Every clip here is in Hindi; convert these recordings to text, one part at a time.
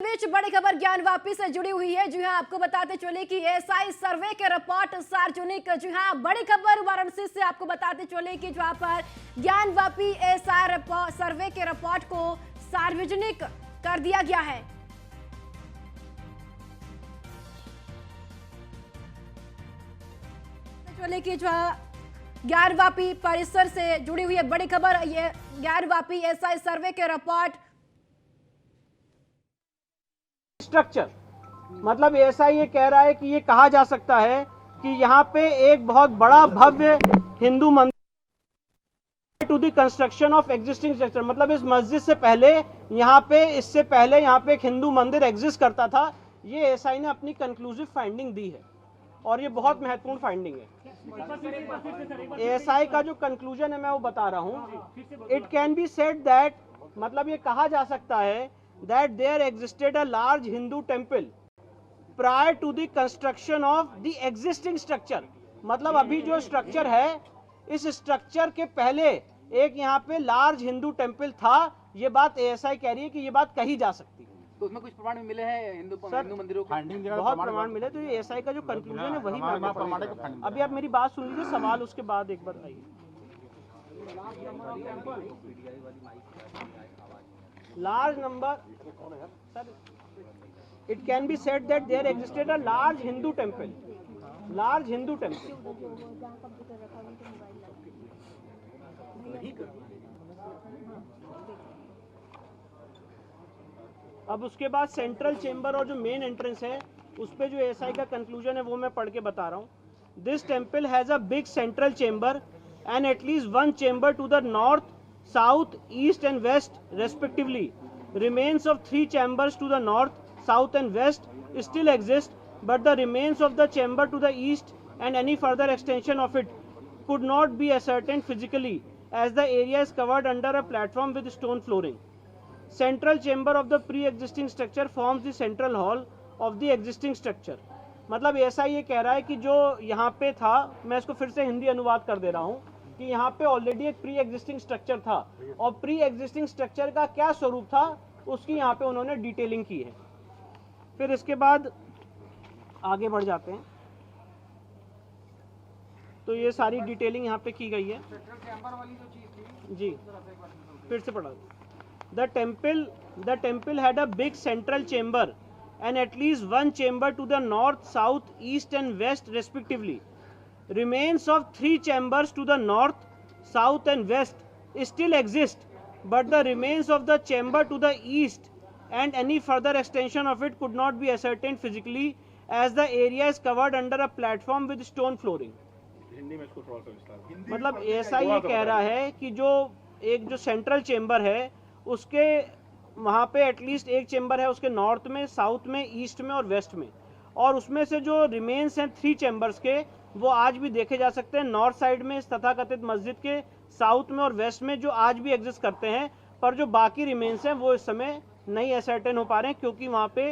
बीच बड़ी खबर ज्ञानवापी से जुड़ी हुई है। जी हां, आपको बताते चले कि एएसआई सर्वे के रिपोर्ट सार्वजनिक। जी हां, बड़ी खबर वाराणसी से आपको बताते चले कि जहां पर ज्ञानवापी एएसआई सर्वे के रिपोर्ट को सार्वजनिक कर दिया गया है। चले कि ज्ञानवापी परिसर से जुड़ी हुई है बड़ी खबर। ये ज्ञानवापी एएसआई सर्वे के रिपोर्ट स्ट्रक्चर मतलब ऐसा ये कह रहा है कि ये कहा जा सकता है कि यहाँ पे एक बहुत बड़ा भव्य हिंदू मंदिर to the construction of existing structure, मतलब इस मस्जिद से पहले यहाँ पे एक हिंदू मंदिर एग्जिस्ट करता था। ये एएसआई ने अपनी कंक्लूसिव फाइंडिंग दी है और ये बहुत महत्वपूर्ण फाइंडिंग है। एएसआई का जो कंक्लूजन है मैं वो बता रहा हूँ। It can be said that, मतलब ये कहा जा सकता है that there existed a large Hindu temple prior to the construction of the existing structure। मतलब अभी जो स्ट्रक्चर है, इस स्ट्रक्चर के पहले एक यहाँ पे लार्ज हिंदू टेम्पल था। ये बात एएसआई कह रही है कि ये बात कही जा सकती है। तो उसमें कुछ प्रमाण मिले हैं हिंदू मंदिरों के? बहुत प्रमाण मिले। तो ये एएसआई का जो कंक्लूजन है वही मैं अभी आप मेरी बात सुन लीजिए, सवाल उसके बाद एक बार आइए। Large number, sir, it can be said that there existed a large Hindu temple, अब उसके बाद सेंट्रल चेंबर और जो मेन एंट्रेंस है उस पे जो एएसआई का कंक्लूजन है वो मैं पढ़ के बता रहा हूँ। This temple has a big central chamber and at least one chamber to the north, south, east and west respectively. Remains of 3 chambers to the north, south and west still exist, but the remains of the chamber to the east and any further extension of it could not be ascertained physically as the area is covered under a platform with stone flooring. Central chamber of the pre-existing structure forms the central hall of the existing structure। मतलब ऐसा ये कह रहा है कि जो यहाँ पे था, मैं इसको फिर से हिंदी अनुवाद कर दे रहा हूँ कि यहाँ पे ऑलरेडी एक प्री एग्जिस्टिंग स्ट्रक्चर था और प्री एग्जिस्टिंग स्ट्रक्चर का क्या स्वरूप था उसकी यहाँ पे उन्होंने डिटेलिंग की है। फिर इसके बाद आगे बढ़ जाते हैं। तो ये सारी डिटेलिंग यहाँ पे की गई है जी, फिर से पढ़ा। The temple had a big central chamber and at least one chamber to the north, south, east and west respectively. Remains of 3 chambers to the north, south and west still exist, but the remains of the chamber to the east and any further extension of it could not be ascertained physically as the area is covered under a platform with stone flooring। मतलब ऐसा ये कह रहा है कि जो सेंट्रल चेम्बर है उसके वहाँ पे एटलीस्ट एक चेम्बर है उसके नॉर्थ में, साउथ में, ईस्ट में और वेस्ट में, और उसमें से जो रिमेन्स हैं 3 चेम्बर्स के वो आज भी देखे जा सकते हैं नॉर्थ साइड में इस तथाकथित मस्जिद के, साउथ में और वेस्ट में जो आज भी एग्जिस्ट करते हैं। पर जो बाकी रिमेन्स हैं वो इस समय नहीं असर्टेन हो पा रहे हैं क्योंकि वहाँ पे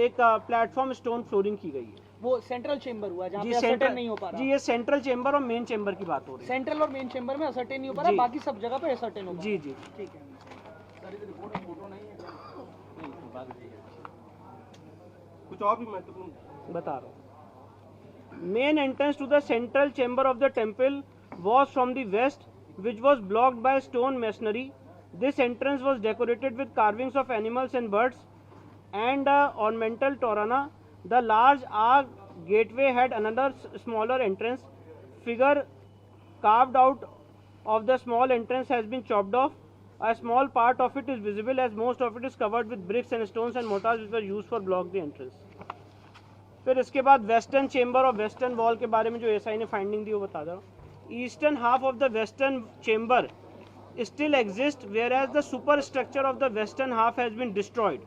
एक प्लेटफॉर्म स्टोन फ्लोरिंग की गई है। वो सेंट्रल चेंबर हुआ जहाँ पे असर्टेन नहीं हो पा रहा। जी, ये सेंट्रल चेम्बर और मेन चेम्बर की बात हो रही है। सेंट्रल और मेन चेंबर में असर्टेन नहीं हो पा रहा, बाकी सब जगह पे असर्टेन हो पा रहा। जी जी ठीक है। कुछ और भी महत्वपूर्ण बता रहा हूँ। Main entrance to the central chamber of the temple was from the west which was blocked by stone masonry. This entrance was decorated with carvings of animals and birds and ornamental torana. The large arch gateway had another smaller entrance. Figure carved out of the small entrance has been chopped off. A small part of it is visible as most of it is covered with bricks and stones and mortars which were used for block the entrance. फिर इसके बाद वेस्टर्न चेम्बर और वेस्टर्न वॉल के बारे में जो एएसआई ने फाइंडिंग दी वो बता दो। Eastern half of the western chamber still exists whereas the superstructure of the western half has been destroyed.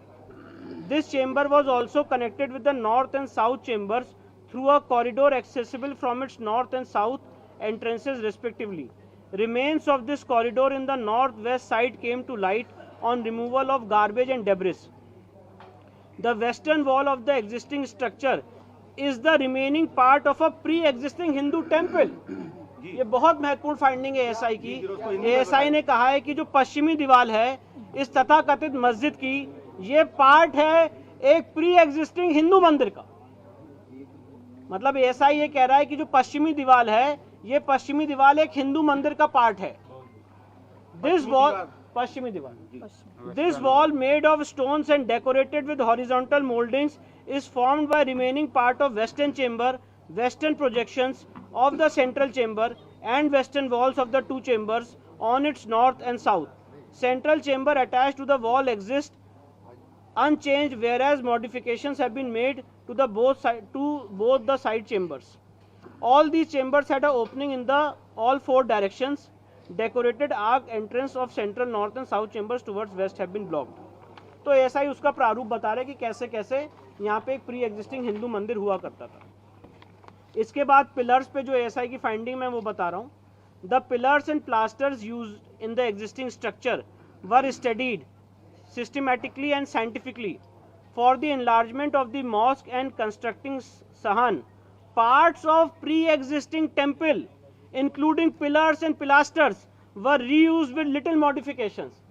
This chamber was also connected with the north and south chambers through a corridor accessible from its north and south entrances respectively. Remains of this corridor in the northwest side came to light on removal of garbage and debris. The western wall of the existing structure is the remaining part of a pre-existing Hindu temple. ये बहुत महत्वपूर्ण फाइंडिंग है एएसआई की। एएसआई ने कहा है कि जो पश्चिमी दीवार है इस तथाकथित मस्जिद की, ये पार्ट है एक प्री एग्जिस्टिंग हिंदू मंदिर का। मतलब ऐसा ये कह रहा है कि जो पश्चिमी दीवार है, ये पश्चिमी दीवार एक हिंदू मंदिर का पार्ट है। दिस वॉल, पश्चिमी दीवार, this wall made of stones and decorated with horizontal mouldings is formed by remaining part of western chamber, western projections of the central chamber and western walls of the two chambers on its north and south. Central chamber attached to the wall exists unchanged, whereas modifications have been made to both the side chambers. All these chambers had an opening in the all four directions. Decorated arc entrance of central, north and south chambers towards west have been blocked. तो ऐसा ही उसका प्रारूप बता रहे कि कैसे कैसे यहाँ पे एक प्री एग्जिस्टिंग हिंदू मंदिर हुआ करता था। इसके बाद पिलर्स पे जो एसआई की फाइंडिंग मैं वो बता रहा हूँ। The pillars and plasters used in the existing structure were studied systematically and scientifically for the enlargement of the mosque and constructing सहन parts of pre existing temple including pillars and pilasters were reused with little modifications.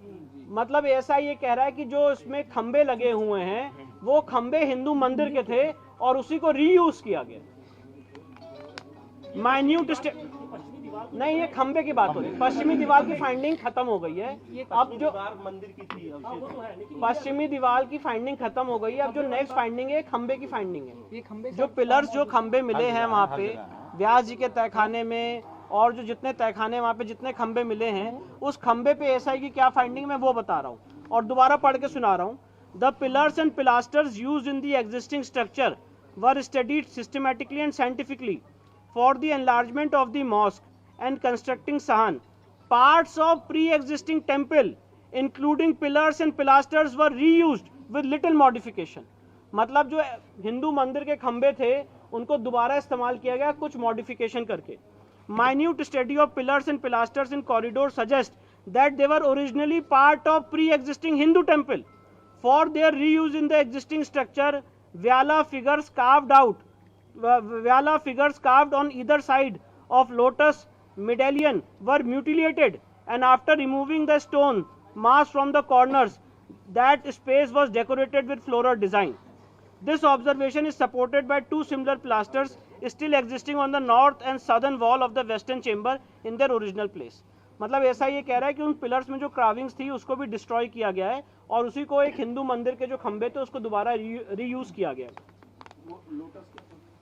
मतलब ऐसा ये कह रहा है कि जो इसमें खंबे लगे हुए हैं वो खंबे हिंदू मंदिर के थे और उसी को रीयूज किया गया। माइन्यूट नहीं, ये खंबे की बात हो रही है। पश्चिमी दीवार की फाइंडिंग खत्म हो गई है। अब जो मंदिर की थी, पश्चिमी दीवार की फाइंडिंग खत्म हो गई है। अब जो नेक्स्ट फाइंडिंग है खंबे की फाइंडिंग है। ये खंबे जो पिलर्स, जो खंबे मिले हैं वहाँ पे व्यास जी के तहखाने में, और जो जितने तहखाने वहाँ पे जितने खंबे मिले हैं, उस खंबे पे एसआई की क्या फाइंडिंग मैं वो बता रहा हूँ और दोबारा पढ़ के सुना रहा हूँ। The pillars and pilasters used in the existing structure were studied systematically and scientifically for the enlargement of the mosque and constructing sahan. Parts of pre-existing temple including pillars and pilasters were reused with little modification. मतलब जो हिंदू मंदिर के खंबे थे उनको दोबारा इस्तेमाल किया गया कुछ मॉडिफिकेशन करके। Minute study of pillars and pilasters in corridor suggest that they were originally part of pre-existing Hindu temple. For their reuse in the existing structure, Vyala figures carved on either side of lotus medallion were mutilated, and after removing the stone mass from the corners, that space was decorated with floral design. This observation is supported by two similar pilasters still existing on the north and southern wall of the western chamber in their original place. मतलब ऐसा ये कह रहा है कि उन पिलर्स में जो क्राविंग्स थी उसको भी डिस्ट्रॉय किया गया है और उसी को एक हिंदू मंदिर के जो खंबे थे उसको दोबारा रीयूज किया गया है।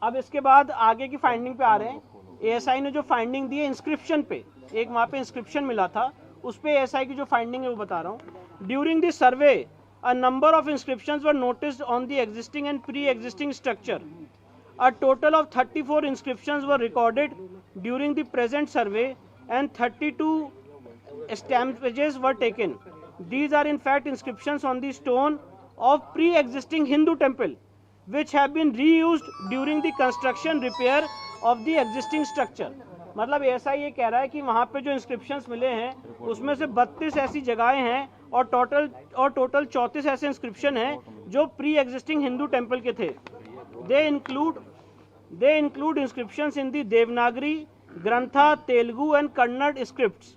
अब इसके बाद आगे की फाइंडिंग पे आ रहे हैं। एएसआई ने जो फाइंडिंग दी है इंस्क्रिप्शन पे, एक वहाँ पे इंस्क्रिप्शन मिला था, उस पे एएसआई की जो फाइंडिंग है वो बता रहा हूँ। During the survey a number of inscriptions were noticed on the existing and pre existing structure. A total of 34 inscriptions were recorded during the present survey and 32 stampages were taken. These are in fact inscriptions on the stone of pre-existing Hindu temple which have been reused during the construction repair of the existing structure. मतलब ऐसा ये कह रहा है कि वहाँ पे जो इंस्क्रिप्शंस मिले हैं उसमें से 32 ऐसी जगहें हैं और टोटल 34 ऐसे इंस्क्रिप्शन हैं जो प्री एग्जिस्टिंग हिंदू टेम्पल के थे। They include inscriptions in the Devanagari, Grantha, Telugu and Kannada scripts.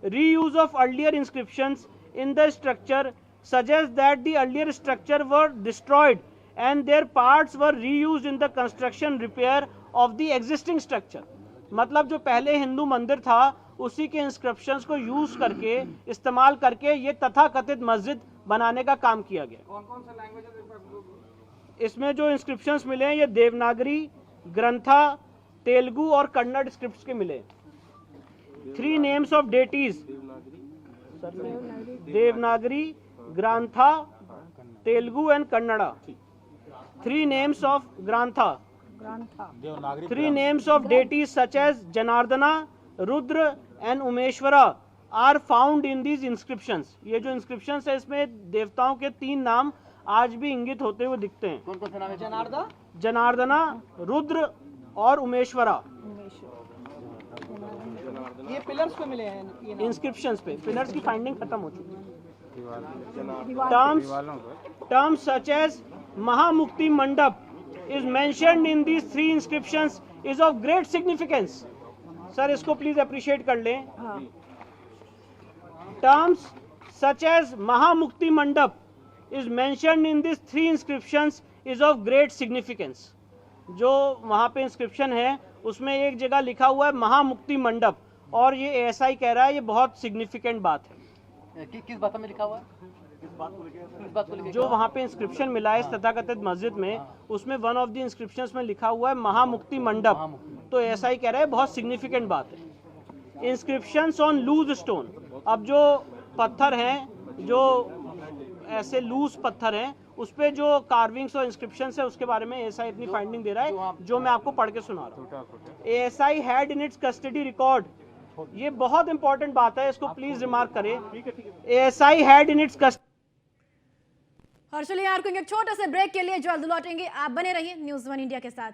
Reuse of earlier inscriptions in the structure suggests that the earlier structure were destroyed and their parts were reused in the construction repair of the existing structure. मतलब जो पहले हिंदू मंदिर था उसी के इंस्क्रिप्शंस को यूज करके, इस्तेमाल करके ये तथाकथित मस्जिद बनाने का काम किया गया। कौन-कौन सा लैंग्वेज इसमें जो इंस्क्रिप्शंस मिले हैं ये देवनागरी, ग्रंथा, तेलुगु और कन्नड़ स्क्रिप्ट्स के मिले। 3 names of deities Devanagari, Grantha, Telugu and Kannada. 3 names of Grantha, 3 names of deities such as Janardana, Rudra and Umeshwara are found in these inscriptions. ये जो inscriptions है इसमें देवताओं के 3 नाम आज भी इंगित होते हुए दिखते हैं। कौन-कौन सा नाम है? जनार्दना, रुद्र और उमेश्वरा। ये पिलर्स पे मिले हैं, इंस्क्रिप्शंस पे। पिलर्स की फाइंडिंग खत्म हो चुकी है। टर्म्स सच एज महामुक्ति मंडप is mentioned in these 3 inscriptions is of great significance. Sir इसको प्लीज अप्रिशिएट कर लें। टर्म्स सच एज महामुक्ति मंडप is mentioned in these 3 inscriptions is of great significance. जो वहाँ पे इंस्क्रिप्शन है उसमें एक जगह लिखा हुआ है महामुक्ति मंडप, और ये एएसआई कह रहा है ये बहुत सिग्निफिकेंट बात है। किस बात में लिखा हुआ है? किस बात को लेकर? जो वहाँ पे इंस्क्रिप्शन मिला है इस तथाकथित मस्जिद में, उसमें वन ऑफ द इंस्क्रिप्शंस में लिखा हुआ है महामुक्ति मंडप, तो एएसआई कह रहा है बहुत सिग्निफिकेंट बात है। इंस्क्रिप्शंस ऑन लूज स्टोन, अब जो पत्थर हैं जो ऐसे लूज पत्थर हैं उस पे जो कार्विंग्स और इंस्क्रिप्शंस है उसके बारे में एएसआई अपनी फाइंडिंग दे रहा है, जो मैं आपको पढ़ के सुना रहा हूँ। ASI had in its custody record, ये बहुत इंपॉर्टेंट बात है, इसको प्लीज रिमार्क करें। ASI had in its custody. और चलिए यार, एक छोटे से ब्रेक के लिए जल्द लौटेंगे, आप बने रहिए न्यूज़ 1 इंडिया के साथ।